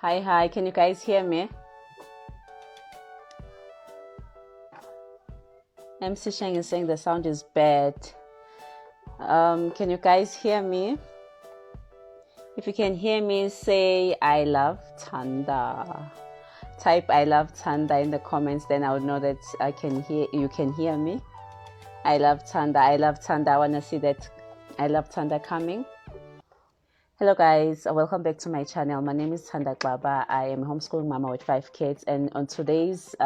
Hi. Can you guys hear me? MC Sheng is saying the sound is bad. Can you guys hear me? If you can hear me, say I love Thanda. Type I love Thanda in the comments, then I would know that you can hear me. I love Thanda. I want to see that I love Thanda coming. Hello guys, welcome back to my channel. My name is thandaxaba. I am a homeschooling mama with 5 kids, and on today's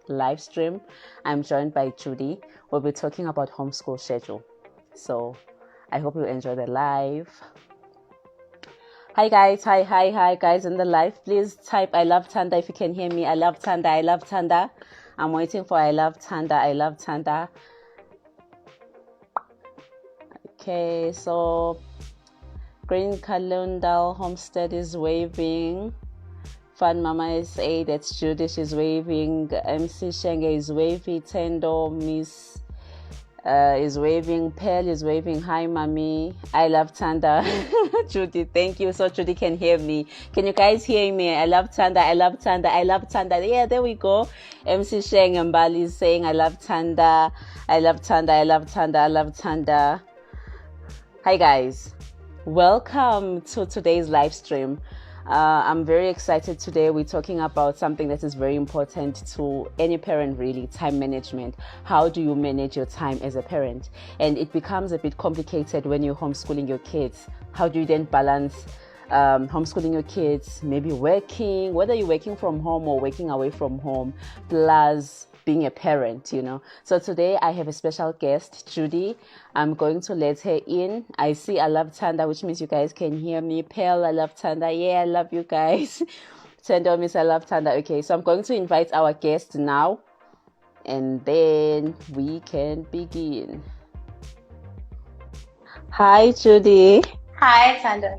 live stream, I'm joined by Judy. We'll be talking about homeschool schedule. So I hope you enjoy the live. Hi guys, hi guys in the live. Please type I love Thanda if you can hear me. I love Thanda. I'm waiting for I love Thanda. Okay, so Green Kalundal Homestead is waving. Fun Mama SA, that's Judy, she's waving. MC Shenge is waving. Tendo Miss is waving. Pearl is waving. Hi Mommy. I love Thanda. Judy, thank you. So Judy can hear me. Can you guys hear me? I love Thanda. Yeah, there we go. MC Sheng and Bali is saying I love Thanda. Hi guys. Welcome to today's live stream. I'm very excited today. We're talking about something that is very important to any parent, really, time management. How do you manage your time as a parent? And it becomes a bit complicated when you're homeschooling your kids. How do you then balance homeschooling your kids, maybe working, whether you're working from home or working away from home, plus being a parent, So today I have a special guest, Judy. I'm going to let her in. I see I love Thanda, which means you guys can hear me. Pearl, I love Thanda. Yeah, I love you guys. Tendo Miss, I love Thanda. Okay, so I'm going to invite our guest now, and then we can begin. Hi, Judy. Hi, Thanda.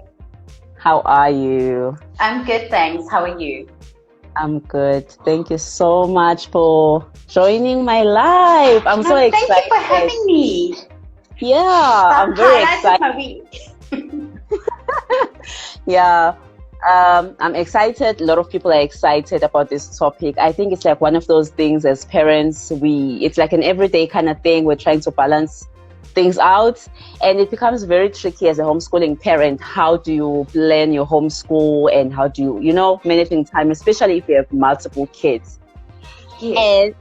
How are you? I'm good, thanks. How are you? I'm good. Thank you so much for joining my live. I'm so excited. Thank you for having me. Yeah, I'm very excited. My week. Yeah, I'm excited. A lot of people are excited about this topic. I think it's like one of those things as parents, it's like an everyday kind of thing. We're trying to balance things out, and it becomes very tricky as a homeschooling parent. How do you plan your homeschool, and how do you managing time, especially if you have multiple kids? Yes.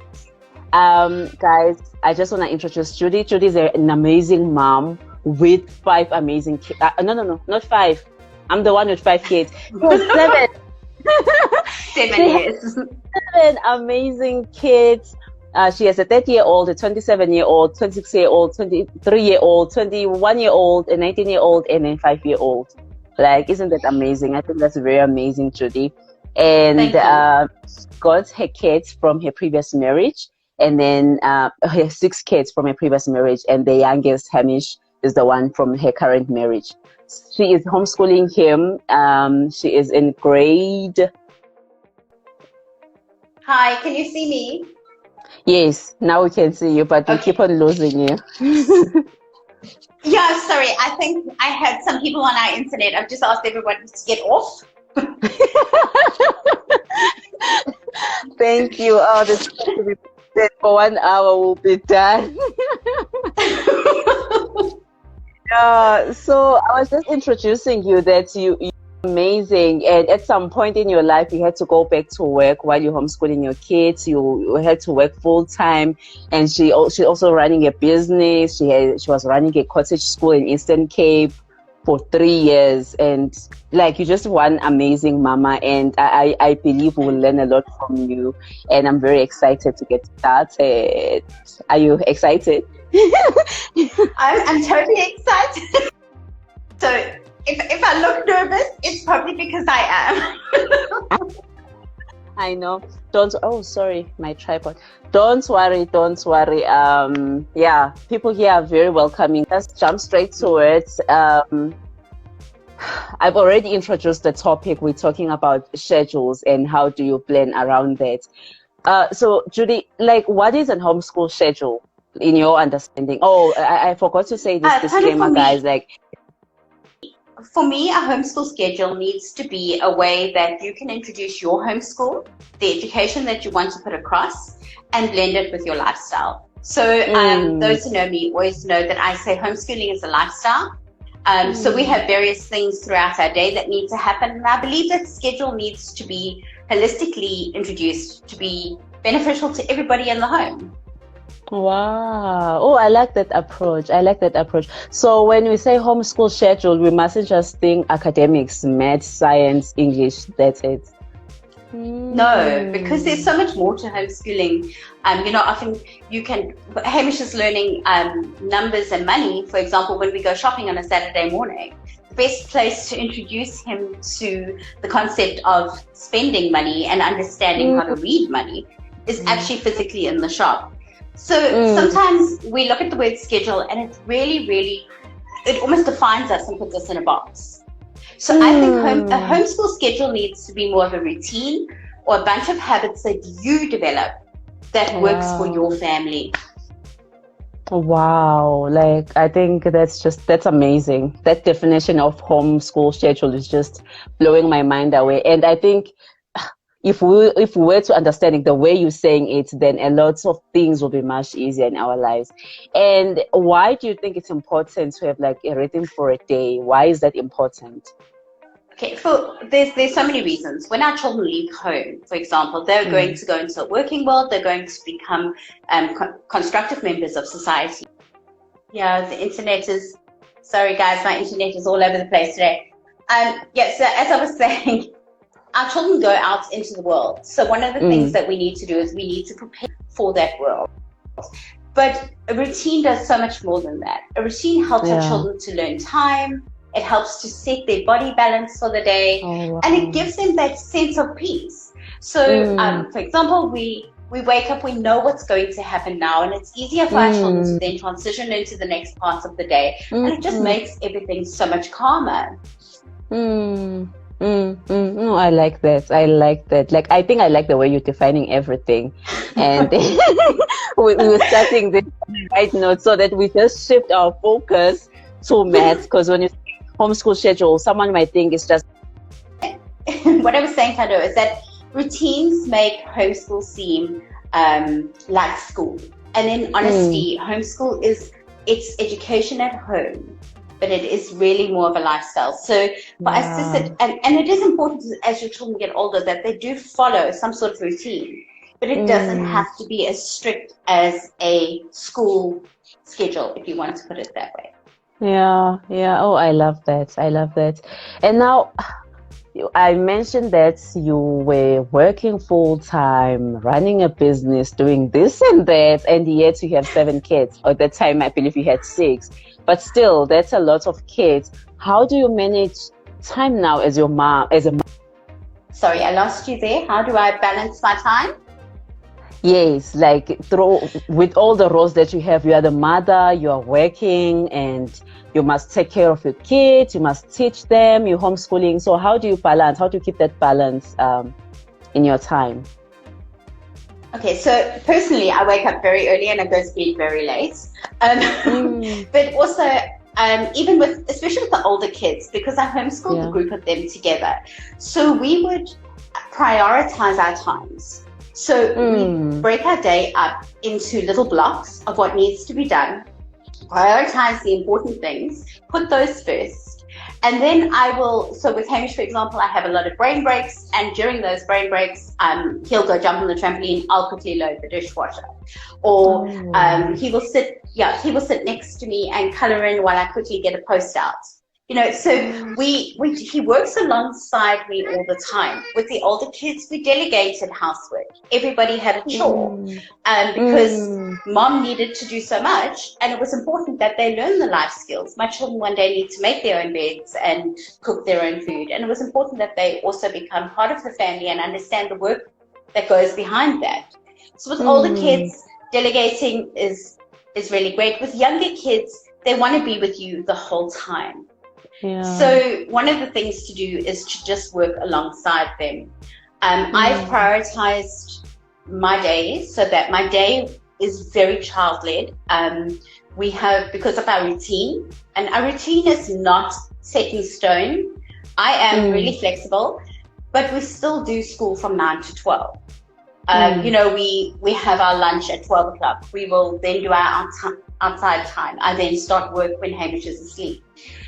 And guys, I just want to introduce Judy. Judy is an amazing mom with 5 amazing kids. No, not 5. I'm the one with 5 kids. 7. 7 years. 7 amazing kids. She has a 30-year-old, a 27-year-old, 26-year-old, 23-year-old, 21-year-old, a 19-year-old, and a 5-year-old. Like, isn't that amazing? I think that's very amazing, Judy. And she got her kids from her previous marriage, and then her 6 kids from her previous marriage, and the youngest, Hamish, is the one from her current marriage. She is homeschooling him. She is in grade. Hi, can you see me? Yes, now we can see you, but we keep on losing you. Yeah, sorry. I think I had some people on our internet. I've just asked everyone to get off. Thank you. Oh, this will be for 1 hour. Will be done. So I was just introducing you that you're amazing, and at some point in your life you had to go back to work while you're homeschooling your kids. You had to work full time, and she also running a business. She was running a cottage school in Eastern Cape for 3 years, and like, you're just one amazing mama, and I believe we will learn a lot from you, and I'm very excited to get started. Are you excited? I'm totally excited. So if I look nervous, it's probably because I am. I know. Sorry, my tripod. Don't worry. Yeah, people here are very welcoming. Let's jump straight to it. I've already introduced the topic. We're talking about schedules and how do you plan around that. So Judy, like, what is a homeschool schedule in your understanding? Oh, I forgot to say this disclaimer, guys. Like, for me, a homeschool schedule needs to be a way that you can introduce your homeschool, the education that you want to put across, and blend it with your lifestyle. So those who know me always know that I say homeschooling is a lifestyle. So we have various things throughout our day that need to happen. And I believe that schedule needs to be holistically introduced to be beneficial to everybody in the home. Wow. Oh, I like that approach. So when we say homeschool schedule, we mustn't just think academics, math, science, English, that's it. No, because there's so much more to homeschooling. Often Hamish is learning numbers and money. For example, when we go shopping on a Saturday morning, the best place to introduce him to the concept of spending money and understanding how to read money is actually physically in the shop. So sometimes we look at the word schedule and it really, it almost defines us and puts us in a box. So I think a homeschool schedule needs to be more of a routine or a bunch of habits that you develop that works for your family. Wow. I think that's amazing. That definition of homeschool schedule is just blowing my mind away. And I think if we were to understand it the way you're saying it, then a lot of things will be much easier in our lives. And why do you think it's important to have a rhythm for a day? Why is that important? Okay, there's so many reasons. When our children leave home, for example, they're going to go into a working world. They're going to become constructive members of society. Yeah, the internet is. Sorry, guys, my internet is all over the place today. So as I was saying, our children go out into the world. So one of the things that we need to do is we need to prepare for that world. But a routine does so much more than that. A routine helps our children to learn time. It helps to set their body balance for the day. And it gives them that sense of peace. So, for example, we wake up, we know what's going to happen now, and it's easier for our children to then transition into the next part of the day. And it just makes everything so much calmer. No, I like that. I think I like the way you're defining everything. And we were starting this right note so that we just shift our focus to math, because when you say homeschool schedule, someone might think it's just... What I was saying, Thanda, is that routines make homeschool seem like school. And in honesty, homeschool it's education at home, but it is really more of a lifestyle. So for us to sit, and it is important as your children get older that they do follow some sort of routine, but it doesn't have to be as strict as a school schedule, if you want to put it that way. Yeah. Oh, I love that. And now, I mentioned that you were working full-time, running a business, doing this and that, and yet you have 7 kids. At that time, I believe you had 6. But still, that's a lot of kids. How do you manage time now as a mom? Sorry, I lost you there. How do I balance my time? Yes, with all the roles that you have, you are the mother, you are working, and you must take care of your kids, you must teach them, you're homeschooling. So how do you balance? How do you keep that balance in your time? Okay, so personally, I wake up very early and I go to bed very late. But also, especially with the older kids, because I homeschooled a group of them together. So we would prioritize our times. So we break our day up into little blocks of what needs to be done, prioritize the important things, put those first. And then so with Hamish, for example, I have a lot of brain breaks, and during those brain breaks, he'll go jump on the trampoline, I'll quickly load the dishwasher. Or he will sit next to me and color in while I quickly get a post out. So he works alongside me all the time. With the older kids, we delegated housework. Everybody had a chore because mom needed to do so much, and it was important that they learn the life skills. My children one day need to make their own beds and cook their own food, and it was important that they also become part of the family and understand the work that goes behind that. So with older kids, delegating is really great. With younger kids, they want to be with you the whole time. Yeah. So one of the things to do is to just work alongside them. I've prioritized my days so that my day is very child-led. We have, because of our routine, and our routine is not set in stone. I am really flexible, but we still do school from 9 to 12. We have our lunch at 12 o'clock. We will then do our outside time. I then start work when Hamish is asleep.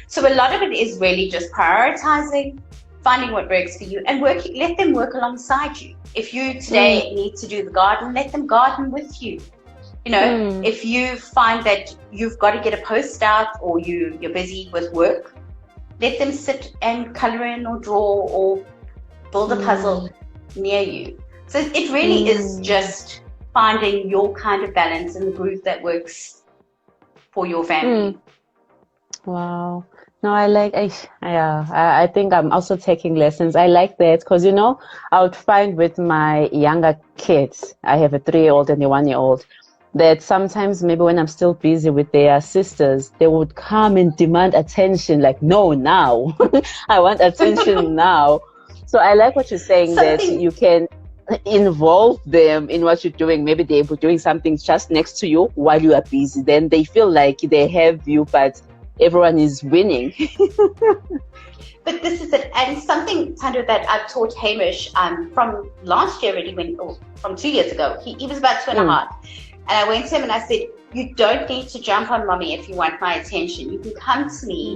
So a lot of it is really just prioritizing, finding what works for you, and let them work alongside you. If you today need to do the garden, let them garden with you. If you find that you've got to get a post out or you're busy with work, let them sit and color in or draw or build a puzzle near you. So it really is just finding your kind of balance in the group that works for your family. Wow. No, I think I'm also taking lessons. I like that because, I would find with my younger kids, I have a 3-year-old and a 1-year-old, that sometimes maybe when I'm still busy with their sisters, they would come and demand attention, like, no, now. I want attention now. So I like what you're saying, that you can involve them in what you're doing. Maybe they're doing something just next to you while you are busy. Then they feel like they have you, but everyone is winning. But this is it. And something, Thanda, that I've taught Hamish from last year already, from 2 years ago. He was about 2.5. And I went to him and I said, you don't need to jump on mommy if you want my attention. You can come to me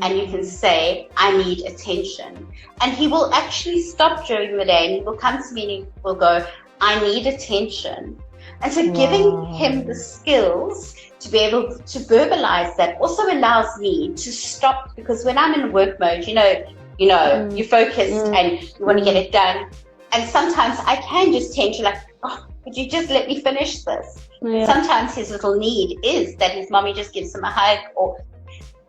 and you can say, I need attention. And he will actually stop during the day and he will come to me and he will go, I need attention. And so giving him the skills to be able to verbalize that also allows me to stop, because when I'm in work mode, you're focused and you want to get it done. And sometimes I can just tend to could you just let me finish this? Yeah. Sometimes his little need is that his mommy just gives him a hug.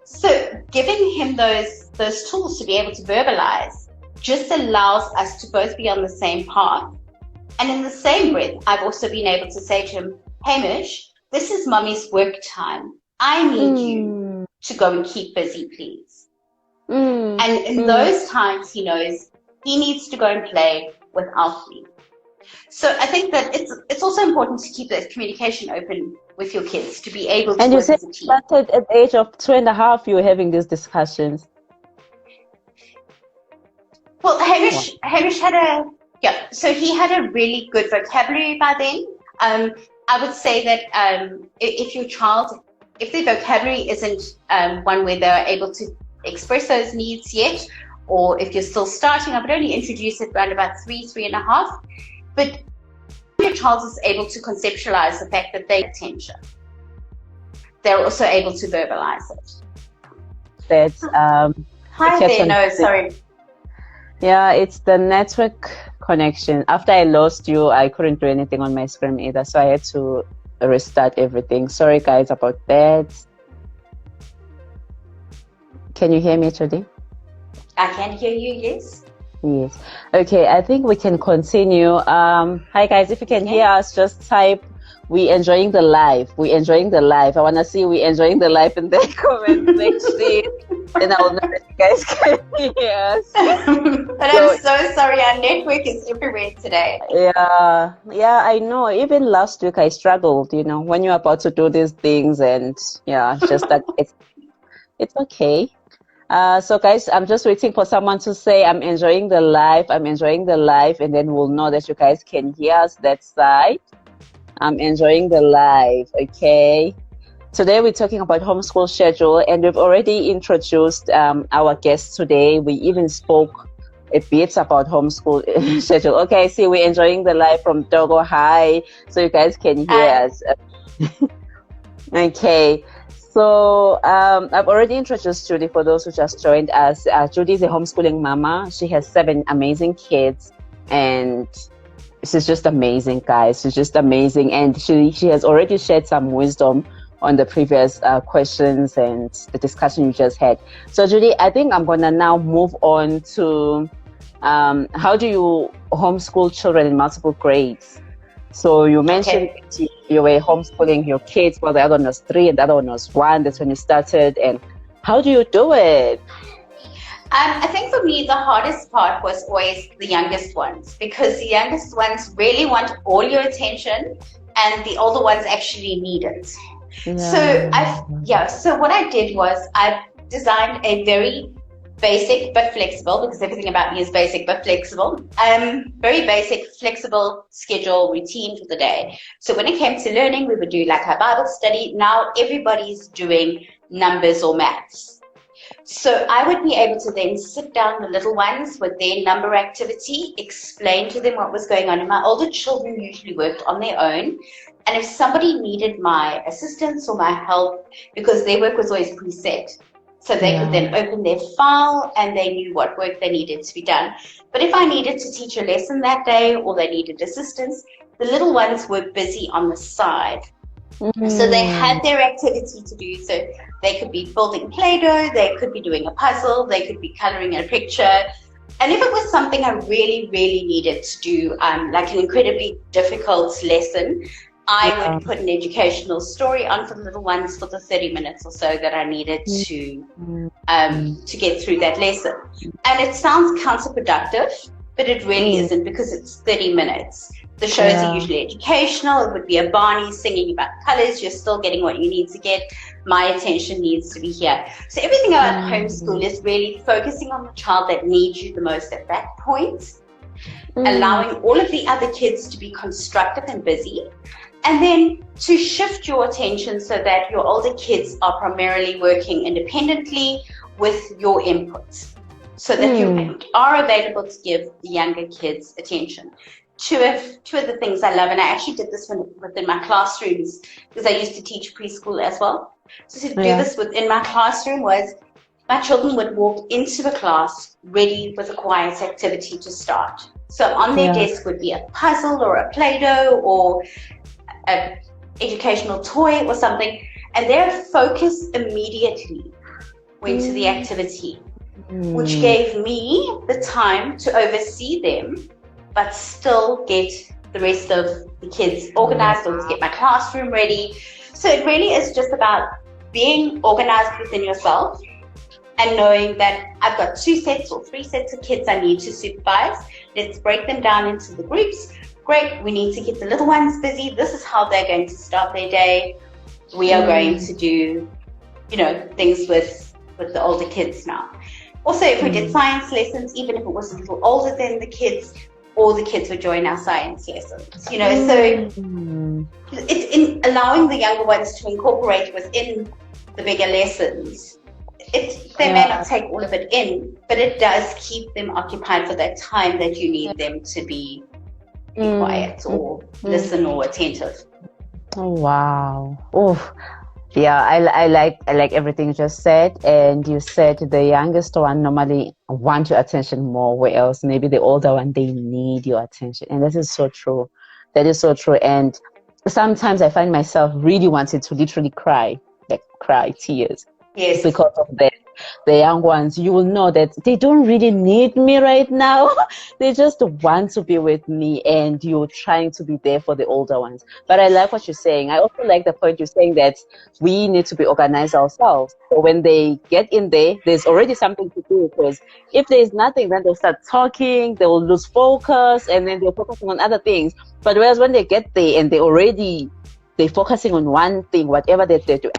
So giving him those tools to be able to verbalize just allows us to both be on the same path. And in the same breath, I've also been able to say to him, Hamish, this is mommy's work time. I need you to go and keep busy, please. And in those times, he knows he needs to go and play without me. So I think that it's also important to keep that communication open with your kids, to be able to work as a team. And you said at the age of 2.5, you were having these discussions. Well, Hamish had so he had a really good vocabulary by then. I would say that if their vocabulary isn't one where they're able to express those needs yet, or if you're still starting, I would only introduce it around about 3.5. But your child is able to conceptualize the fact that they attention, they're also able to verbalize it. That's hi there. No, sorry. Yeah, it's the network connection. After I lost you, I couldn't do anything on my screen either, so I had to restart everything. Sorry, guys, about that. Can you hear me, Judy? I can hear you. Yes. Yes. Okay, I think we can continue. Hi guys, if you can hear us, just type we enjoying the live. We enjoying the live. I want to see we enjoying the live in the comment section. Then I'll know that you guys can hear us. But I'm so sorry, our network is everywhere today. Yeah, I know. Even last week I struggled, when you're about to do these things, and just that it's okay. So guys, I'm just waiting for someone to say I'm enjoying the live, and then we'll know that you guys can hear us that side. I'm enjoying the live, okay? Today we're talking about homeschool schedule, and we've already introduced our guests today. We even spoke a bit about homeschool schedule. Okay, see, we're enjoying the live from Togo. Hi, so you guys can hear us. Okay. So I've already introduced Judy for those who just joined us. Judy is a homeschooling mama. She has 7 amazing kids, and she's just amazing, guys. She's just amazing, and she has already shared some wisdom on the previous questions and the discussion you just had. So Judy, I think I'm gonna now move on to how do you homeschool children in multiple grades? So you mentioned you were homeschooling your kids, well, the other one was 3 and the other one was 1. That's when you started. And how do you do it? I think for me, the hardest part was always the youngest ones, because the youngest ones really want all your attention and the older ones actually need it. Yeah. So what I did was I designed a very basic but flexible, because everything about me is basic but flexible, very basic, flexible schedule routine for the day. So when it came to learning, we would do like our Bible study. Now everybody's doing numbers or maths. So I would be able to then sit down the little ones with their number activity, explain to them what was going on. And my older children usually worked on their own. And if somebody needed my assistance or my help, because their work was always preset, so they could then open their file and they knew what work they needed to be done. But if I needed to teach a lesson that day or they needed assistance, the little ones were busy on the side. So they had their activity to do. So they could be building Play-Doh, they could be doing a puzzle, they could be coloring a picture. And if it was something I really, really needed to do, like an incredibly difficult lesson, I would put an educational story on for the little ones for the 30 minutes or so that I needed to get through that lesson. And it sounds counterproductive, but it really isn't, because it's 30 minutes. The shows are usually educational. It would be a Barney singing about colors. You're still getting what you need to get. My attention needs to be here. So everything about homeschool is really focusing on the child that needs you the most at that point, allowing all of the other kids to be constructive and busy, and then to shift your attention so that your older kids are primarily working independently with your input, so that you are available to give the younger kids attention. Two of the things I love, and I actually did this within my classrooms, because I used to teach preschool as well. So to do this within my classroom was, my children would walk into the class ready with a quiet activity to start. So on their desk would be a puzzle or a Play-Doh or an educational toy or something, and their focus immediately went to the activity, which gave me the time to oversee them, but still get the rest of the kids organized or to get my classroom ready. So it really is just about being organized within yourself and knowing that I've got 2 sets or 3 sets of kids I need to supervise. Let's break them down into the groups. Great, we need to get the little ones busy. This is how they're going to start their day. We are going to do, things with the older kids now. Also, if we did science lessons, even if it was a little older than the kids, all the kids would join our science lessons, so it's in allowing the younger ones to incorporate within the bigger lessons. They may not take all of it in, but it does keep them occupied for that time that you need them to be quiet or listen or attentive. Oh, wow. Oh, yeah, I like everything you just said. And you said the youngest one normally want your attention more, where else maybe the older one, they need your attention. And that is so true. That is so true. And sometimes I find myself really wanting to literally cry tears. Yes. Because of that. The young ones, you will know that they don't really need me right now. They just want to be with me, and you're trying to be there for the older ones. But I like what you're saying. I also like the point you're saying that we need to be organized ourselves. So when they get in there, there's already something to do, because if there's nothing, then they'll start talking, they will lose focus, and then they're focusing on other things. But whereas when they get there and they're focusing on one thing, whatever they do,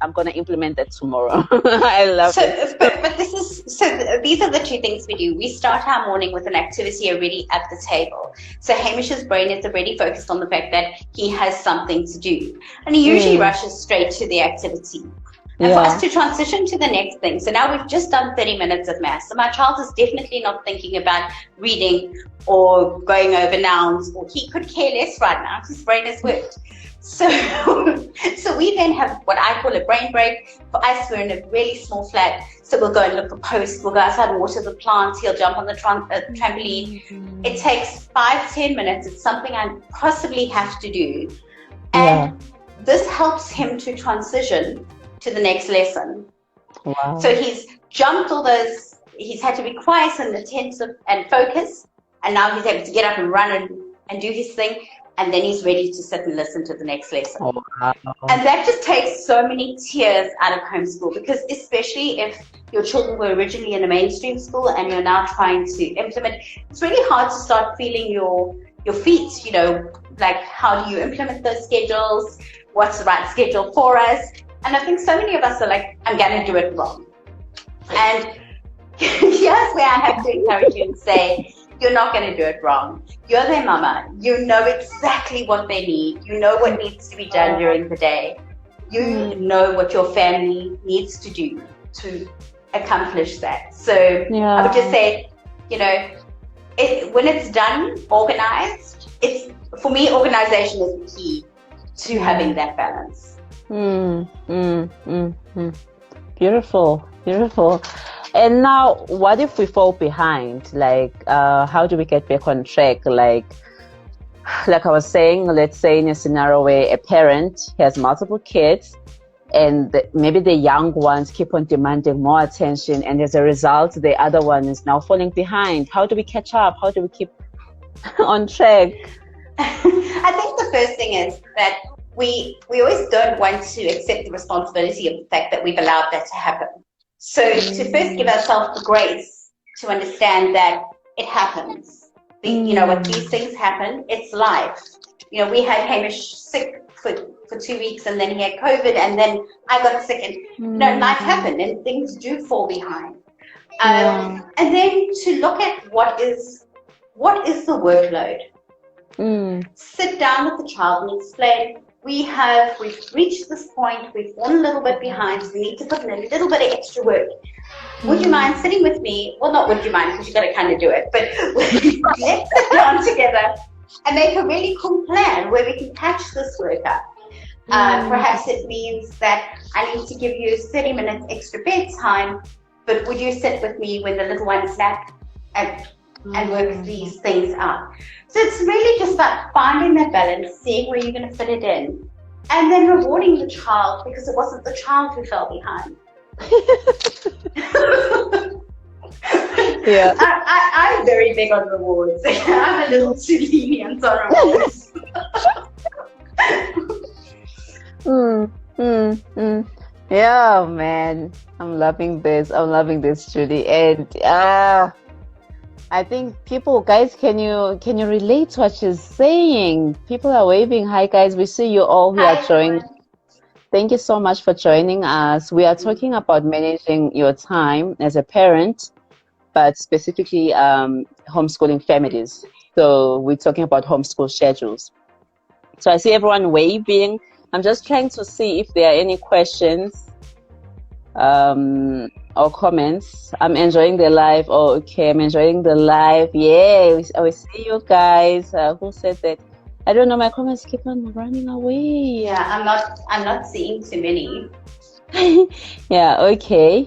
I'm going to implement that tomorrow. I love it. But these are the 2 things we do. We start our morning with an activity already at the table. So Hamish's brain is already focused on the fact that he has something to do. And he usually rushes straight to the activity. And for us to transition to the next thing, so now we've just done 30 minutes of math. So my child is definitely not thinking about reading or going over nouns, or he could care less right now. His brain has worked. So we then have what I call a brain break. For us, we're in a really small flat, so we'll go and look for posts, we'll go outside and water the plants, he'll jump on the trampoline. It takes 5-10 minutes. It's something I possibly have to do. And this helps him to transition to the next lesson. Wow. So he's jumped all those, he's had to be quiet and attentive and focus, and now he's able to get up and run and do his thing. And then he's ready to sit and listen to the next lesson. Oh, wow. And that just takes so many tears out of homeschool, because especially if your children were originally in a mainstream school and you're now trying to implement, it's really hard to start feeling your feet, like how do you implement those schedules? What's the right schedule for us? And I think so many of us are like, I'm going to do it wrong. And here's where I have to encourage you and say, you're not going to do it wrong. You're their mama. You know exactly what they need. You know what needs to be done during the day. You know what your family needs to do to accomplish that. So I would just say, you know, when it's done, organized, for me, organization is the key to having that balance. Beautiful, beautiful. And now, what if we fall behind? Like, how do we get back on track? Like I was saying, let's say in a scenario where a parent has multiple kids and maybe the young ones keep on demanding more attention, and as a result, the other one is now falling behind. How do we catch up? How do we keep on track? I think the first thing is that we always don't want to accept the responsibility of the fact that we've allowed that to happen. So to first give ourselves the grace to understand that it happens. You know what, these things happen. It's life. You know, we had Hamish sick for 2 weeks, and then he had COVID, and then I got sick, and you know, life happened, and things do fall behind. And then to look at what is the workload. Sit down with the child and explain, we've reached this point, we've fallen a little bit behind, so we need to put in a little bit of extra work. Would you mind sitting with me? Well, not would you mind, because you've got to kind of do it, but let's sit down together and make a really cool plan where we can patch this work up. Perhaps it means that I need to give you 30 minutes extra bedtime, but would you sit with me when the little ones nap and work these things out? So it's really just about finding that balance, seeing where you're going to fit it in, and then rewarding the child, because it wasn't the child who fell behind. Yeah, I'm very big on rewards. I'm a little too lenient on rewards. Yeah, man, I'm loving this, Judy. And I think guys, can you relate to what she's saying? People are waving. Hi guys, we see you all who are joining. Thank you so much for joining us. We are talking about managing your time as a parent, but specifically homeschooling families. So we're talking about homeschool schedules. So I see everyone waving. I'm just trying to see if there are any questions or comments. I'm enjoying the live. Oh, okay, I'm enjoying the live. Yeah, we see you guys. Who said that? I don't know, my comments keep on running away. Yeah, I'm not seeing too many. Yeah, okay.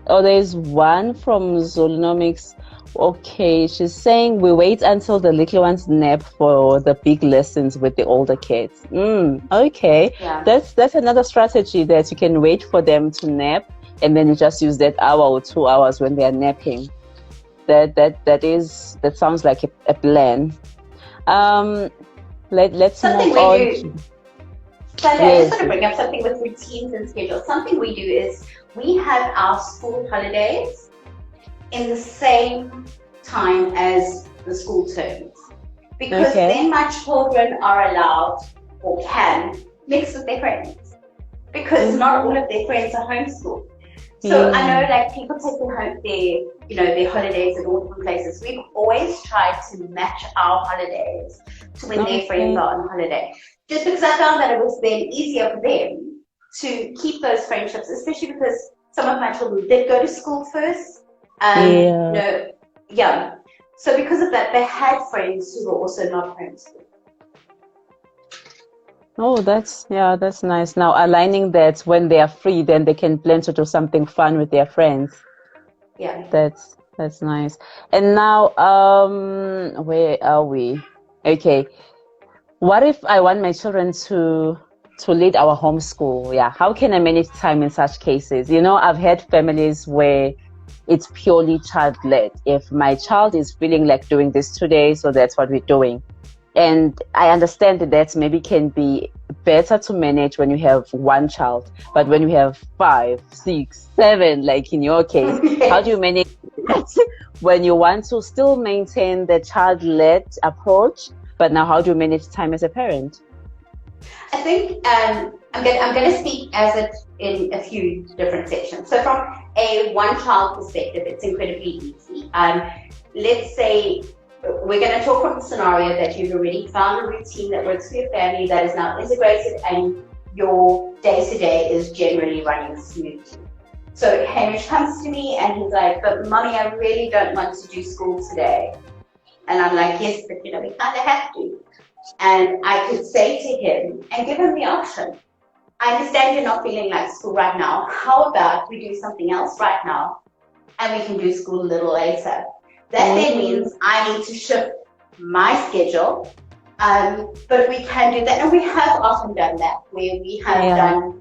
Oh, there's one from Zulunomics. Okay, she's saying we wait until the little ones nap for the big lessons with the older kids. Okay. Yeah. That's another strategy, that you can wait for them to nap, and then you just use that hour or 2 hours when they are napping. That sounds like a plan. Let's something move on. So I just want to bring up something with routines and schedules. Something we do is we have our school holidays in the same time as the school terms, because then my children are allowed, or can, mix with their friends, because not all of their friends are homeschooled. So I know, like, people take their holidays in all different places. We've always tried to match our holidays to when their friends are on holiday, just because I found that it was then easier for them to keep those friendships, especially because some of my children did go to school first. So because of that, they had friends who were also not homeschooled. Oh, that's nice. Now aligning that when they are free, then they can plan to do something fun with their friends. Yeah, that's nice. And now, where are we? Okay, what if I want my children to lead our homeschool? Yeah, how can I manage time in such cases? You know, I've had families where it's purely child-led. If my child is feeling like doing this today, so that's what we're doing. And I understand that maybe can be better to manage when you have one child, but when you have 5, 6, 7, like in your case, how do you manage when you want to still maintain the child-led approach, but now how do you manage time as a parent? I think I'm going to speak as it in a few different sections. So from a one-child perspective, it's incredibly easy. Let's say we're going to talk from the scenario that you've already found a routine that works for your family, that is now integrated, and your day-to-day is generally running smoothly. So Hamish comes to me and he's like, but Mummy, I really don't want to do school today. And I'm like, yes, but we kind of have to. And I could say to him and give him the option. I understand you're not feeling like school right now. How about we do something else right now and we can do school a little later? That then means I need to shift my schedule, but we can do that. And we have often done that where we have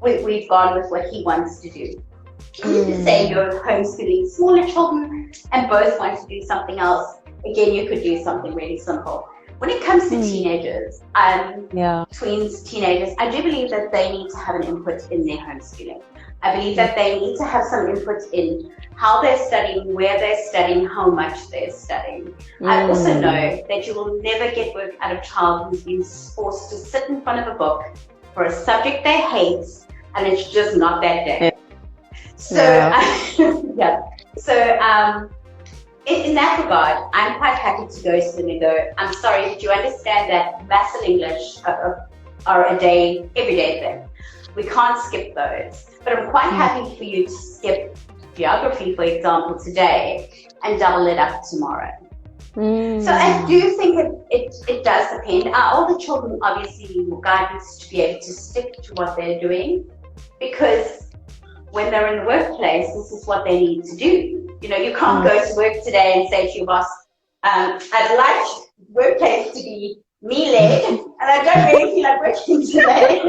we've gone with what he wants to do. Say you're homeschooling smaller children and both want to do something else. Again, you could do something really simple. When it comes to teenagers, tweens, teenagers, I do believe that they need to have an input in their homeschooling. I believe that they need to have some input in how they're studying, where they're studying, how much they're studying. I also know that you will never get work out of a child who's been forced to sit in front of a book for a subject they hate, and it's just not that day. In that regard, I'm quite happy to go to them and go, I'm sorry, did you understand that maths and English are every day thing? We can't skip those. But I'm quite happy for you to skip geography, for example, today and double it up tomorrow. So I do think it does depend. Our older children obviously need more guidance to be able to stick to what they're doing, because when they're in the workplace, this is what they need to do. You know, you can't go to work today and say to your boss, I'd like workplace to be me-led, and I don't really feel like working today.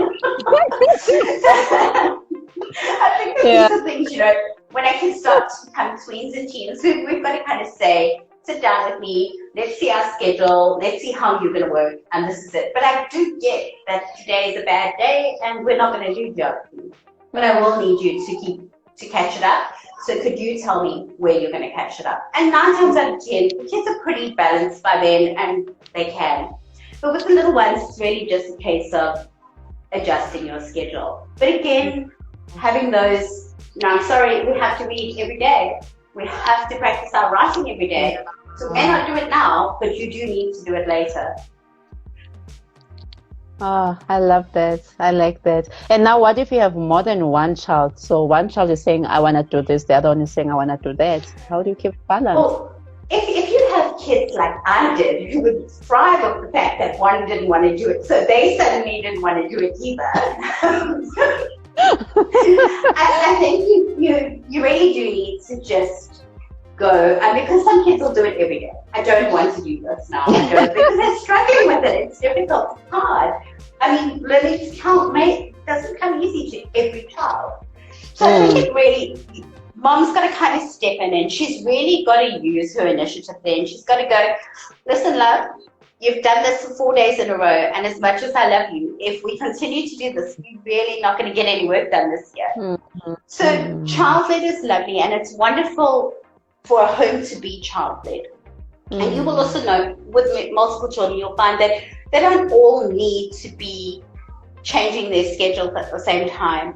I think these are things, you know, when I can start to become tweens and teens, we've got to kind of say, sit down with me, let's see our schedule, let's see how you're going to work, and this is it. But I do get that today is a bad day and we're not going to do geography. But I will need you to catch it up. So could you tell me where you're going to catch it up? And 9 times out of 10, the kids are pretty balanced by then and they can. But with the little ones, it's really just a case of adjusting your schedule. But again, having those, I'm sorry, we have to read every day. We have to practice our writing every day. So we may not do it now, but you do need to do it later. Oh, I love that. I like that. And now what if you have more than one child? So one child is saying, I want to do this. The other one is saying, I want to do that. How do you keep balance? Well, if you have kids like I did, who would thrive off the fact that one didn't want to do it, so they suddenly didn't want to do it either. I think you really do need to just go, because some kids will do it every day. I don't want to do this now. I don't, because they're struggling with it. It's difficult. It's hard. I mean, learning to count doesn't come easy to every child. So I think it really, mom's got to kind of step in, and she's really got to use her initiative then. She's got to go, listen, love, you've done this for 4 days in a row, and as much as I love you, if we continue to do this, we're really not going to get any work done this year. So child-led is lovely, and it's wonderful for a home to be child-led. And you will also know, with multiple children, you'll find that they don't all need to be changing their schedules at the same time.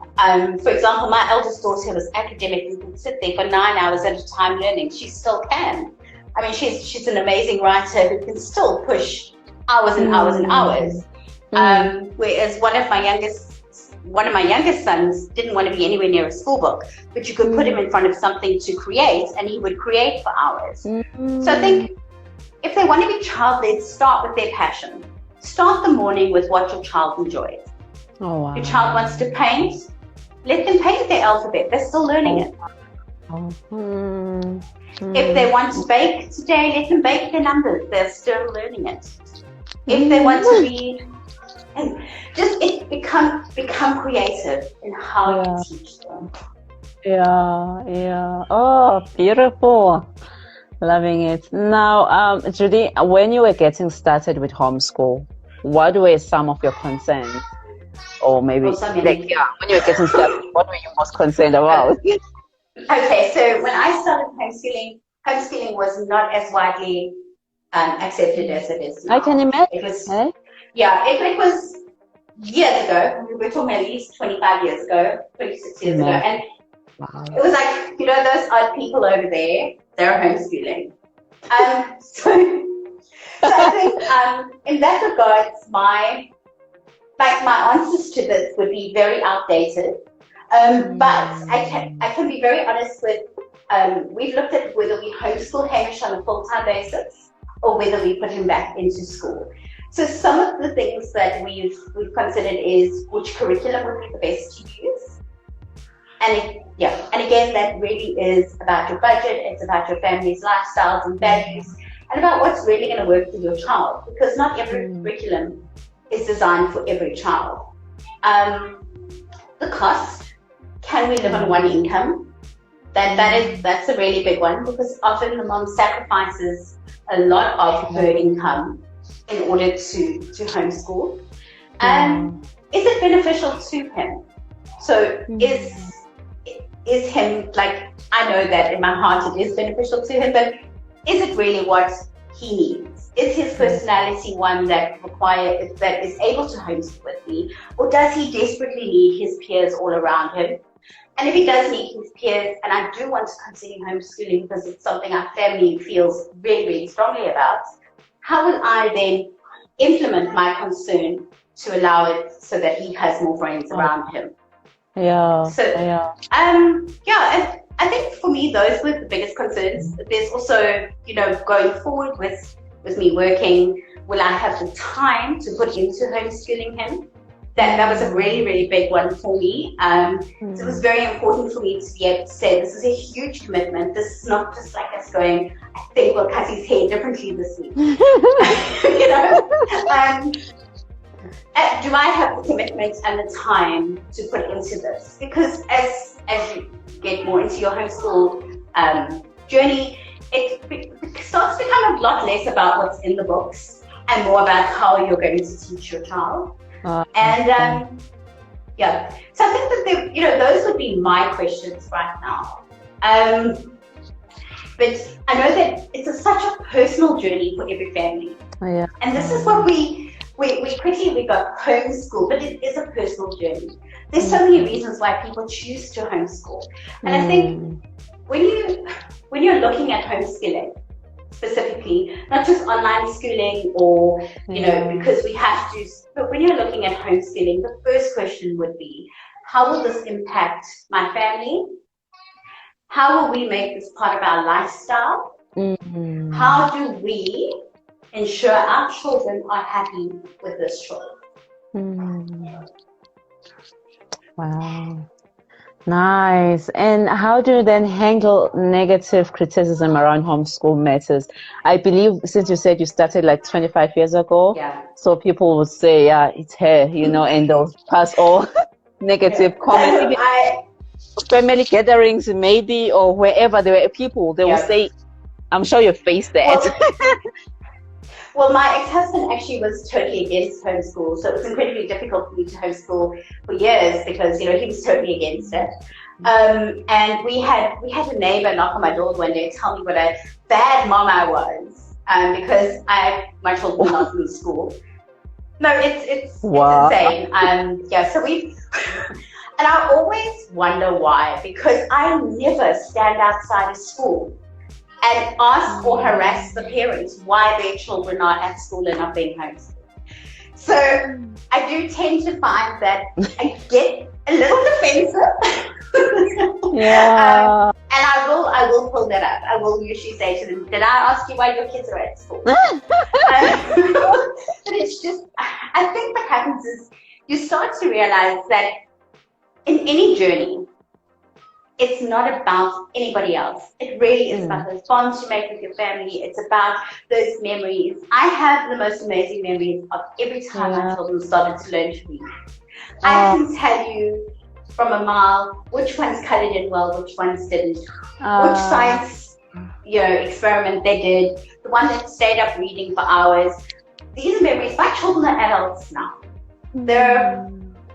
For example, my eldest daughter was academic and could sit there for 9 hours at a time learning. She still can. I mean, she's an amazing writer who can still push hours and hours and hours. Whereas one of my youngest sons didn't want to be anywhere near a school book, but you could put him in front of something to create, and he would create for hours. So I think if they want to be child-led, start with their passion. Start the morning with what your child enjoys. Oh, wow. Your child wants to paint, let them paint their alphabet. They're still learning it. If they want to bake today, let them bake their numbers. They're still learning it. If they want to read, and just become creative in how you teach them. Yeah. Oh, beautiful. Loving it. Now, Judy, when you were getting started with homeschool, what were some of your concerns? Or maybe, when you were getting started, what were you most concerned about? Okay, so when I started homeschooling was not as widely accepted as it is now. I can imagine. It was, it was years ago. We're talking at least 25 years ago, 26 years ago. And it was like, those odd people over there, they're homeschooling. So I think in that regards, my answers to this would be very outdated. But I can be very honest with, we've looked at whether we homeschool Hamish on a full-time basis or whether we put him back into school. So some of the things that we've considered is which curriculum would be the best to use. And again, that really is about your budget, it's about your family's lifestyles and values, and about what's really going to work for your child, because not every curriculum is designed for every child. The cost, can we live on one income? That's a really big one, because often the mom sacrifices a lot of her income in order to homeschool. Is it beneficial to him? So is him, like, I know that in my heart it is beneficial to him, but is it really what he needs? Is his personality one that is able to homeschool with me, or does he desperately need his peers all around him? And if he does need his peers, and I do want to continue homeschooling because it's something our family feels really, really strongly about, how will I then implement my concern to allow it so that he has more friends around him? And I think for me, those were the biggest concerns. There's also, going forward with me working, will I have the time to put into homeschooling him? That was a really, really big one for me. So it was very important for me to be able to say, this is a huge commitment. This is not just like us going, I think we'll cut his hair differently this week. Do I have the commitment and the time to put into this? Because as you get more into your homeschool journey, it starts to become a lot less about what's in the books and more about how you're going to teach your child. So I think that those would be my questions right now. But I know that it's such a personal journey for every family. And this is what we quickly got homeschool, but it is a personal journey. There's so many reasons why people choose to homeschool. And I think when you're looking at homeschooling, specifically, not just online schooling or, because we have to, but when you're looking at homeschooling, the first question would be, how will this impact my family? How will we make this part of our lifestyle? How do we ensure our children are happy with this choice? Wow. Nice. And how do you then handle negative criticism around homeschool matters? I believe, since you said you started like 25 years ago, so people would say, it's her, and they'll pass all negative comments. Family gatherings, maybe, or wherever there were people, they will say, I'm sure you faced that. Well, my ex-husband actually was totally against homeschool, so it was incredibly difficult for me to homeschool for years because, he was totally against it. And we had a neighbor knock on my door one day and tell me what a bad mom I was because my children were not in school. No, it's insane. So and I always wonder why, because I never stand outside of school and ask or harass the parents why their children are at school and not being homeschooled. So I do tend to find that I get a little defensive. And I will pull that up. I will usually say to them, did I ask you why your kids are at school? But it's just, I think what happens is you start to realize that in any journey, it's not about anybody else. It really is about those bonds you make with your family. It's about those memories. I have the most amazing memories of every time my children started to learn to read. I can tell you from a mile which ones colored in well, which ones didn't, which science experiment they did, the one that stayed up reading for hours. These are memories. My children are adults now. They're,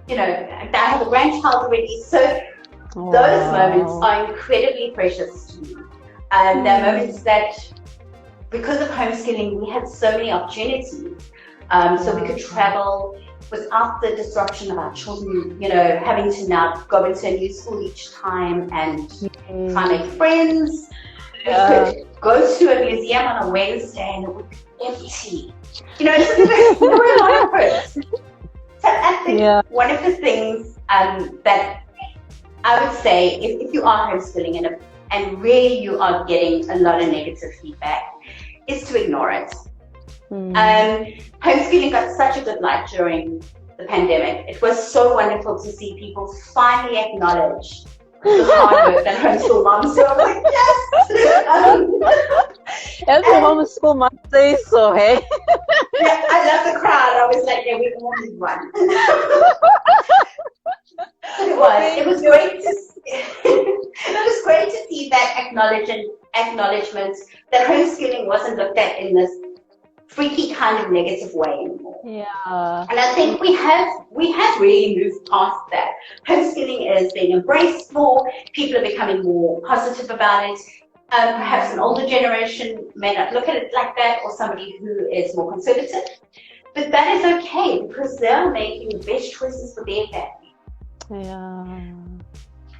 I have a grandchild already, so those moments are incredibly precious to me. They're moments that, because of homeschooling, we had so many opportunities. So we could travel, without the disruption of our children, you know, having to now go into a new school each time and try and make friends. Yeah. We could go to a museum on a Wednesday and it would be empty. You know, there were a lot of pros. So I think one of the things that I would say, if you are homeschooling and really you are getting a lot of negative feedback, is to ignore it. Homeschooling got such a good light during the pandemic. It was so wonderful to see people finally acknowledge the hard work that homeschool moms do. I was like, yes! Every homeschool mom says so, hey? Yeah, I love the crowd. I was like, yeah, we all need one. It was great to see. It was great to see that acknowledgement that homeschooling wasn't looked at in this freaky kind of negative way anymore. Yeah. And I think we have really moved past that. Homeschooling is being embraced more. People are becoming more positive about it. Perhaps an older generation may not look at it like that, or somebody who is more conservative. But that is okay because they're making the best choices for their family. Yeah.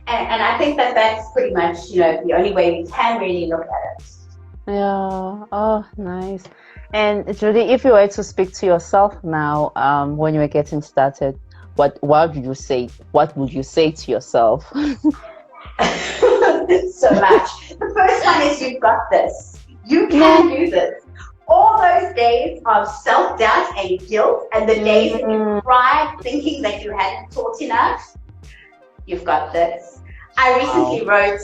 And I think that's pretty much, you know, the only way we can really look at it. Yeah. Oh, nice. And Judy, if you were to speak to yourself now, when you were getting started, what would you say? What would you say to yourself? So much. The first one is you've got this. You can do this. All those days of self-doubt and guilt and the days that you cried thinking that you hadn't taught enough, you've got this. I recently wrote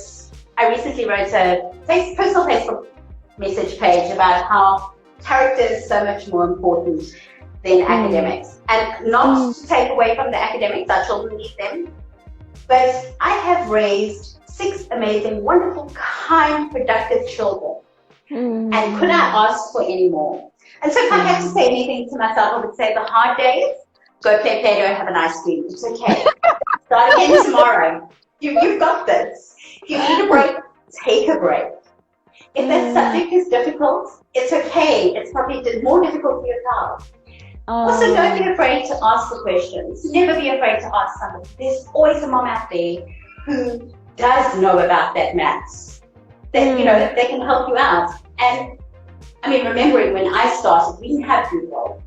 a personal Facebook message page about how character is so much more important than academics. And not to take away from the academics, our children need them. But I have raised 6 amazing, wonderful, kind, productive children. And could I ask for any more? And so if I had to say anything to myself, I would say the hard days, go play Play-Doh, have an ice cream. It's okay. Start again tomorrow. You've got this. If you need a break, take a break. If that subject is difficult, it's okay. It's probably more difficult for your child. Also, don't be afraid to ask the questions. Never be afraid to ask somebody. There's always a mom out there who does know about that maths. That, you know, they can help you out. And I mean, remembering when I started, we didn't have Google.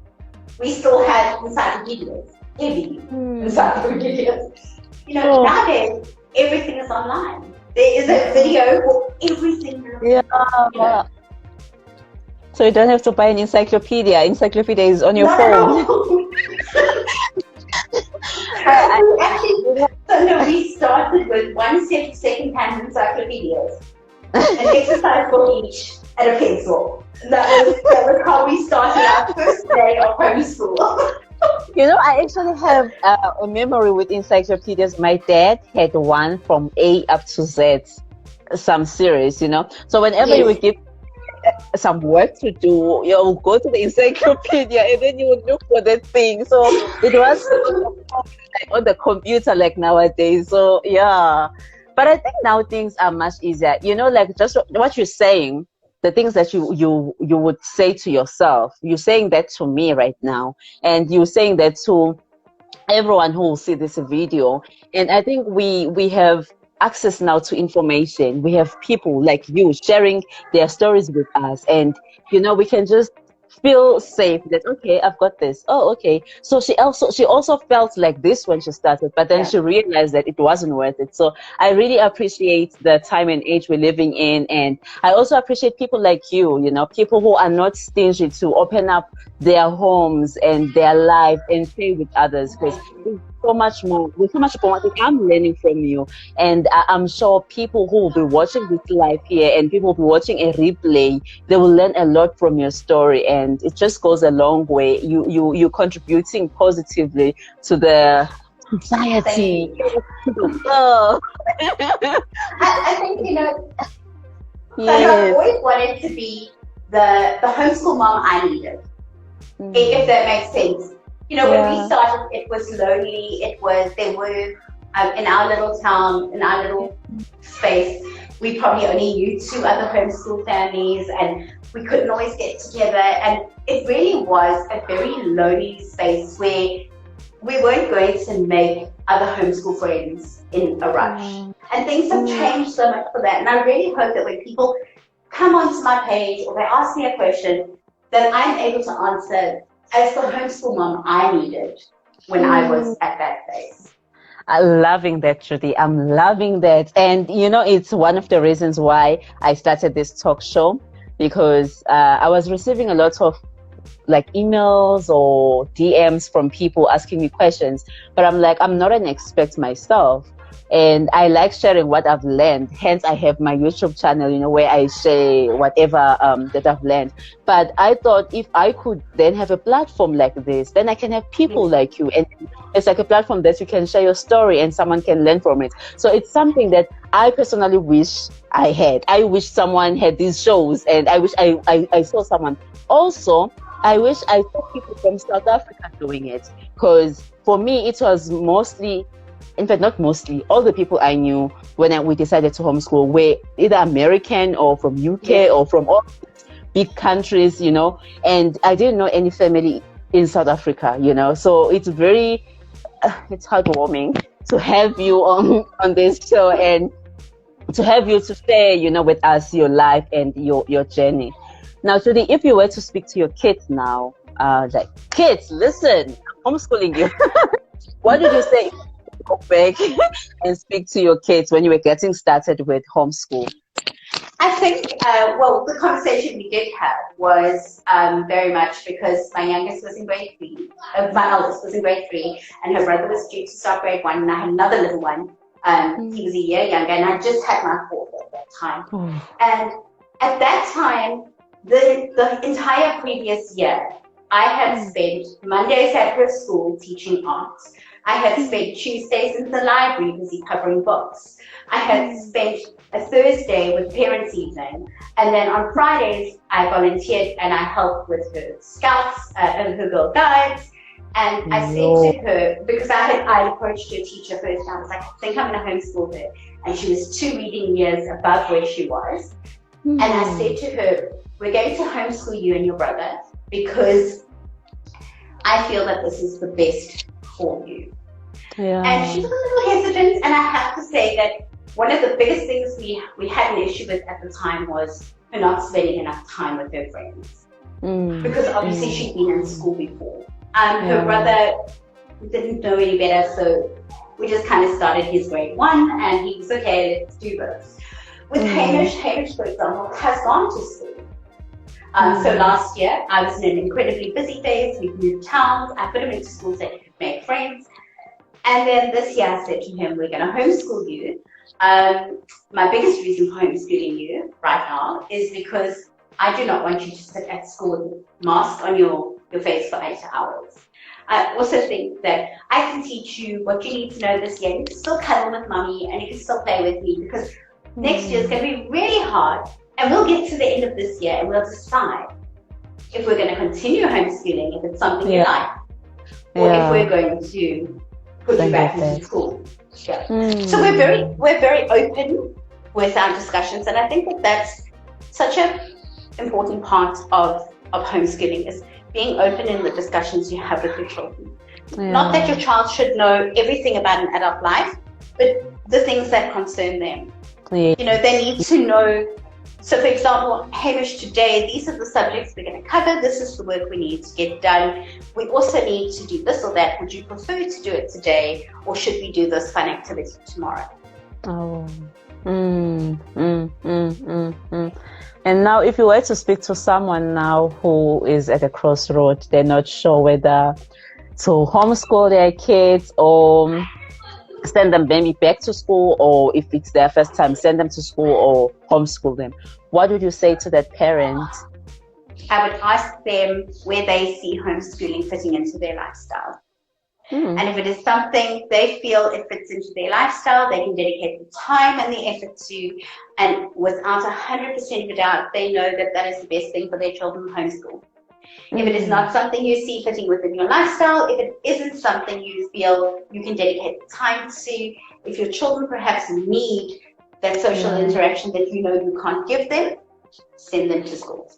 We still had encyclopedias, heavy encyclopedias. You know, nowadays, everything is online. There is a video for everything. Yeah. You know. So you don't have to buy an encyclopedia. Encyclopedia is on your phone. We started with 1 set second-hand encyclopedias, an exercise book each, and a pencil. That was how we started our first day of homeschool. You know, I actually have a memory with encyclopedias. My dad had one from A up to Z, some series, you know. So whenever you would give some work to do, you would go to the encyclopedia and then you would look for that thing. So it was on the computer like nowadays. So yeah, but I think now things are much easier. You know, like just what you're saying, the things that you would say to yourself, you're saying that to me right now, and you're saying that to everyone who will see this video. And I think we have access now to information. We have people like you sharing their stories with us, and you know, we can just feel safe that okay, I've got this. Oh, okay. So she also felt like this when she started, but then she realized that it wasn't worth it. So I really appreciate the time and age we're living in, and I also appreciate people like you, you know, people who are not stingy to open up their homes and their life and share with others, because so much more. With so much more, I'm learning from you, and I'm sure people who will be watching this live here and people will be watching a replay, they will learn a lot from your story, and it just goes a long way. You're contributing positively to the society. I think, you know, I've always wanted to be the homeschool mom I needed, if that makes sense. You know, when we started, it was lonely. There were, in our little town, in our little space, we probably only knew 2 other homeschool families, and we couldn't always get together. And it really was a very lonely space where we weren't going to make other homeschool friends in a rush. And things have changed so much for that. And I really hope that when people come onto my page or they ask me a question, that I'm able to answer as the homeschool mom I needed when I was at that phase. I'm loving that, Judy. I'm loving that. And, it's one of the reasons why I started this talk show, because I was receiving a lot of emails or DMs from people asking me questions, but I'm like, I'm not an expert myself. And I like sharing what I've learned. Hence, I have my YouTube channel, where I share whatever that I've learned. But I thought if I could then have a platform like this, then I can have people like you. And it's like a platform that you can share your story and someone can learn from it. So it's something that I personally wish I had. I wish someone had these shows, and I wish I saw someone. Also, I wish I saw people from South Africa doing it, because for me, it was mostly, in fact, not mostly, all the people I knew when we decided to homeschool were either American or from UK or from all big countries, and I didn't know any family in South Africa, so it's very, it's heartwarming to have you on this show and to have you to share, with us your life and your journey. Now, Judy, if you were to speak to your kids now, kids, listen, I'm homeschooling you. What did you say? Go back and speak to your kids when you were getting started with homeschool? I think, the conversation we did have was very much because my youngest was in grade 3, my eldest was in grade 3, and her brother was due to start grade 1, and I had another little one. He was a year younger, and I just had my 4th at that time. And at that time, the entire previous year, I had spent Mondays at her school teaching art. I had spent Tuesdays in the library busy covering books. I had spent a Thursday with parents' evening. And then on Fridays, I volunteered and I helped with her scouts and her Girl Guides. And I said to her, because I approached her teacher first, I was like, I think I'm going to homeschool her. And she was 2 reading years above where she was. And I said to her, we're going to homeschool you and your brother because I feel that this is the best for you. And she was a little hesitant, and I have to say that one of the biggest things we had an issue with at the time was her not spending enough time with her friends. Because obviously she'd been in school before. Her brother didn't know any better, so we just kind of started his grade 1, and he was okay, let's do this. With Hamish, for example, has gone to school. So last year, I was in an incredibly busy phase. We moved towns. I put him into school so he could make friends. And then this year, I said to him, we're going to homeschool you. My biggest reason for homeschooling you right now is because I do not want you to sit at school with a mask on your face for 8 hours. I also think that I can teach you what you need to know this year. You can still cuddle with mommy and you can still play with me, because next year is going to be really hard. And we'll get to the end of this year and we'll decide if we're going to continue homeschooling, if it's something you like, or if we're going to put you back into school. So we're very open with our discussions, and I think that that's such an important part of homeschooling, is being open in the discussions you have with your children. Not that your child should know everything about an adult life, but the things that concern them. They need to know. So, for example, Hamish, today, these are the subjects we're going to cover. This is the work we need to get done. We also need to do this or that. Would you prefer to do it today, or should we do this fun activity tomorrow? And now, if you were to speak to someone now who is at a crossroad, they're not sure whether to homeschool their kids or send them maybe back to school, or if it's their first time, send them to school or homeschool them, what would you say to that parent? I would ask them where they see homeschooling fitting into their lifestyle. And if it is something they feel it fits into their lifestyle, they can dedicate the time and the effort to, and without 100% of a doubt, they know that that is the best thing for their children, homeschool. If it is not something you see fitting within your lifestyle, if it isn't something you feel you can dedicate the time to, if your children perhaps need that social interaction that you can't give them, send them to school.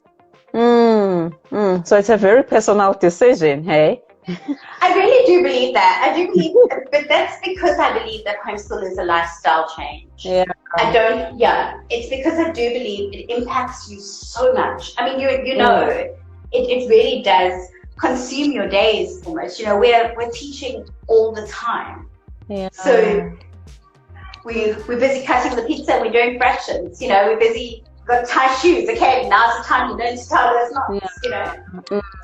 So it's a very personal decision, hey? I really do believe that. I do believe, but that's because I believe that homeschool is a lifestyle change. Yeah. It's because I do believe it impacts you so much. I mean, you know, it really does consume your days almost. You know, we're teaching all the time. Yeah. So we're busy cutting the pizza, we're doing fractions, you know, we're busy, got to tie shoes, okay, now's the time you learn to tie those knots, you know.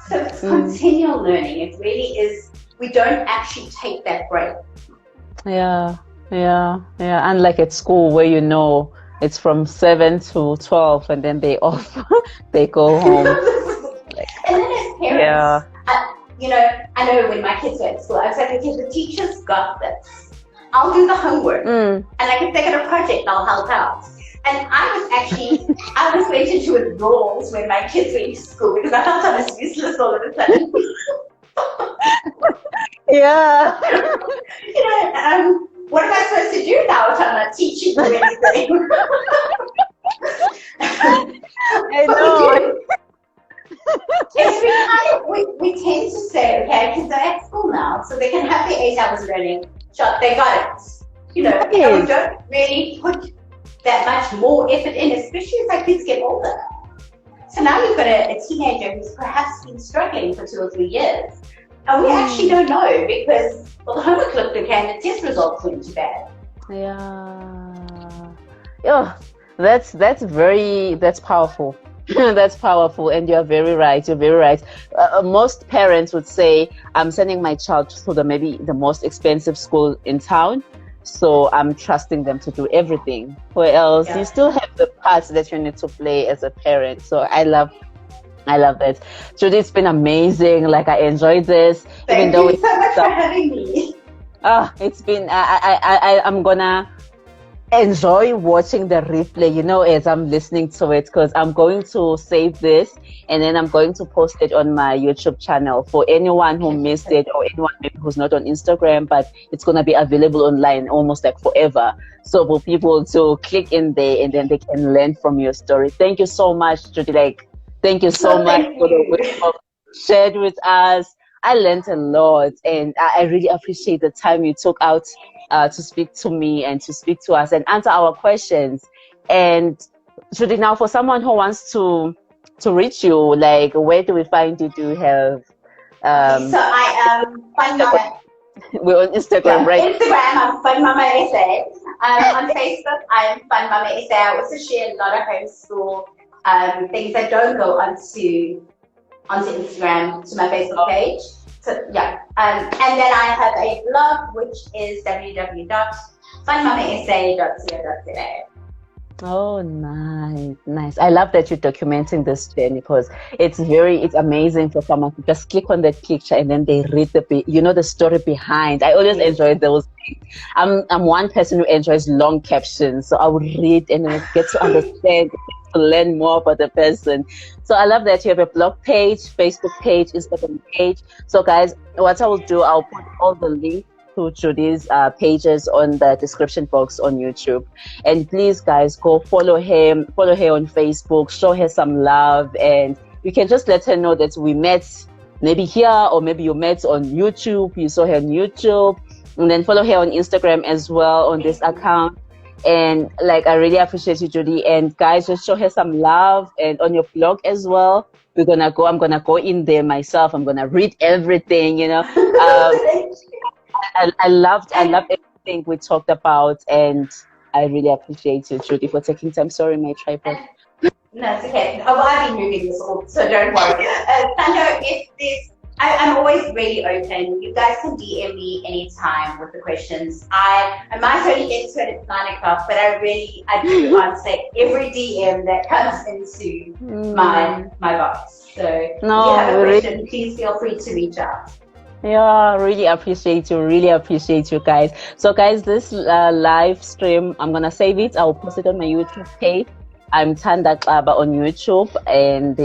So it's continual learning. It really is. We don't actually take that break. Yeah. Unlike at school where you know it's from 7 to 12 and then they off, they go home. And then as parents, you know, I know when my kids were at school, I was like, okay, the teachers got this. I'll do the homework, and like if they get a project, I'll help out. And I was went into withdrawals when my kids went to school because I felt I was useless all of a sudden. Yeah. You know, what am I supposed to do now if I'm not teaching you anything? I know. We tend to say, okay, kids are at school now, so they can have their 8 hours learning. Sure, they got it. You know, and we don't really put that much more effort in, especially as our kids get older. So now you've got a teenager who's perhaps been struggling for 2 or 3 years. And we actually don't know because, well, the homework looked okay and the test results weren't too bad. Yeah, that's powerful. That's powerful, and you're very right. Most parents would say, I'm sending my child to maybe the most expensive school in town, so I'm trusting them to do everything. Where else you still have the parts that you need to play as a parent. So I love that. Judy, it's been amazing. Like, I enjoyed this. Thank you so much for having me. It's been, I'm gonna enjoy watching the replay, you know, as I'm listening to it, because I'm going to save this and then I'm going to post it on my YouTube channel for anyone who missed it or anyone maybe who's not on Instagram, but it's going to be available online almost like forever. So for people to click in there and then they can learn from your story. Thank you so much, Judy. Like, thank you so much for the wisdom shared with us. I learned a lot and I really appreciate the time you took out to speak to me and to speak to us and answer our questions. And Judy, now for someone who wants to reach you, like, where do we find you? Do you have so I am Fun Mama. We're on Instagram, right? Instagram, I'm Fun Mama SA. On Facebook, I'm Fun Mama SA. I also share a lot of homeschool things that don't go onto Instagram to my Facebook page. So and then I have a blog which is www.funmamasa.co.za. Oh, nice. I love that you're documenting this journey because it's amazing for someone to just click on that picture and then they read the story behind. I always enjoy those things. I'm one person who enjoys long captions, so I would read and get to understand, to learn more about the person. So I love that you have a blog page, Facebook page, Instagram page. So guys, what I will do, I'll put all the links to Judy's pages on the description box on YouTube. And please, guys, go follow her on Facebook, show her some love, and you can just let her know that we met maybe here or maybe you met on YouTube, you saw her on YouTube, and then follow her on Instagram as well on this account. And like, I really appreciate you, Judy. And guys, just show her some love, and on your blog as well. I'm gonna go in there myself. I'm gonna read everything, you know. I loved everything we talked about, and I really appreciate you, Judy, for taking time. Sorry, my tripod. No, it's okay. I've been moving this all, so don't worry. Thanda, I'm always really open. You guys can DM me anytime with the questions. I might only get to it at 9 o'clock, but I do answer every DM that comes into my box. So if you have a question, please feel free to reach out. Yeah, really appreciate you guys. So guys, this live stream, I'm gonna save it. I'll post it on my YouTube page. I'm thandaxaba on YouTube, and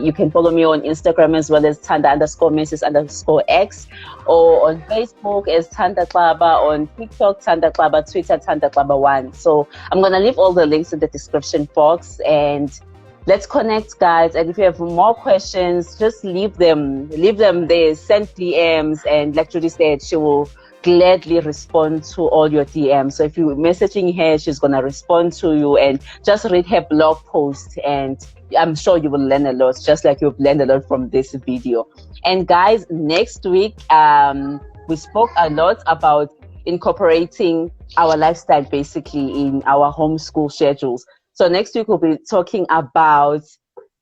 you can follow me on Instagram as well as Thanda_Mrs_X, or on Facebook as thandaxaba, on TikTok thandaxaba, Twitter thandaxaba1. So I'm gonna leave all the links in the description box, and let's connect, guys. And if you have more questions, just leave them there, send DMs, and like Judy said, she will gladly respond to all your DMs. So if you're messaging her, she's gonna respond to you, and just read her blog post, and I'm sure you will learn a lot, just like you've learned a lot from this video. And guys, next week we spoke a lot about incorporating our lifestyle basically in our homeschool schedules. So next week we'll be talking about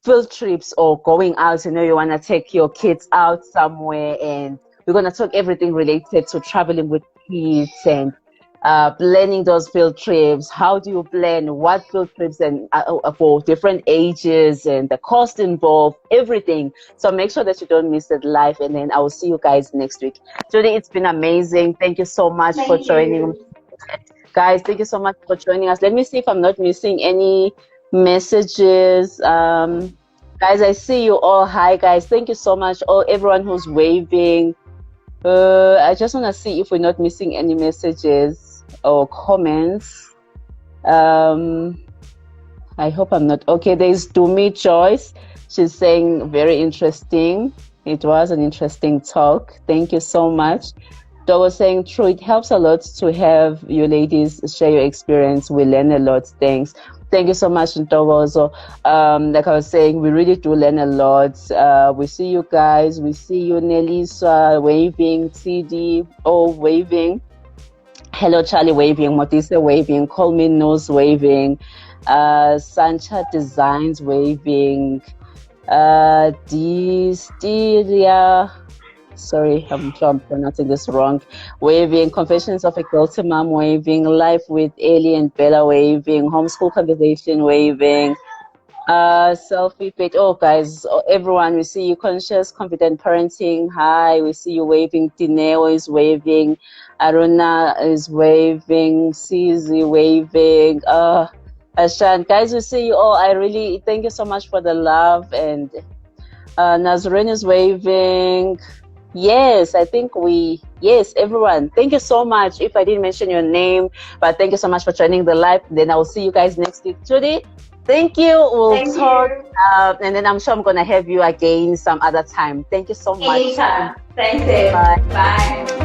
field trips or going out. You want to take your kids out somewhere, and we're going to talk everything related to traveling with kids and planning those field trips. How do you plan what field trips, and for different ages, and the cost involved, everything. So make sure that you don't miss it live, and then I will see you guys next week. Judy, it's been amazing. Thank you so much for joining. Guys, thank you so much for joining us. Let me see if I'm not missing any messages. Guys, I see you all. Hi, guys. Thank you so much. Everyone who's waving. I just want to see if we're not missing any messages or comments. I hope I'm not. Okay, there's Dumi Joyce. She's saying very interesting. It was an interesting talk. Thank you so much. I was saying, true, it helps a lot to have you ladies share your experience. We learn a lot. Thanks. Thank you so much, Ntogo. So, like I was saying, we really do learn a lot. We see you guys. We see you, Nelisa, waving, TD, waving. Hello, Charlie, waving. Motisa, waving. Call me Nose, waving. Sancha Designs, waving. Disteria. Sorry, I'm sure I'm pronouncing this wrong. Waving. Confessions of a Guilty Mom, waving. Life with Ellie and Bella, waving. Homeschool Conversation, waving. Selfie fit. Guys, everyone, we see you. Conscious, Confident Parenting. Hi, we see you waving. Dineo is waving. Aruna is waving. CZ waving. Ashan, guys, we see you all. I really thank you so much for the love. And Nazarene is waving. Yes, I think yes, everyone. Thank you so much. If I didn't mention your name, but thank you so much for joining the live. Then I will see you guys next week. Judy, thank you. We'll talk. And then I'm sure I'm going to have you again some other time. Thank you so much. Anytime. Thanks, Ed. Bye. Bye.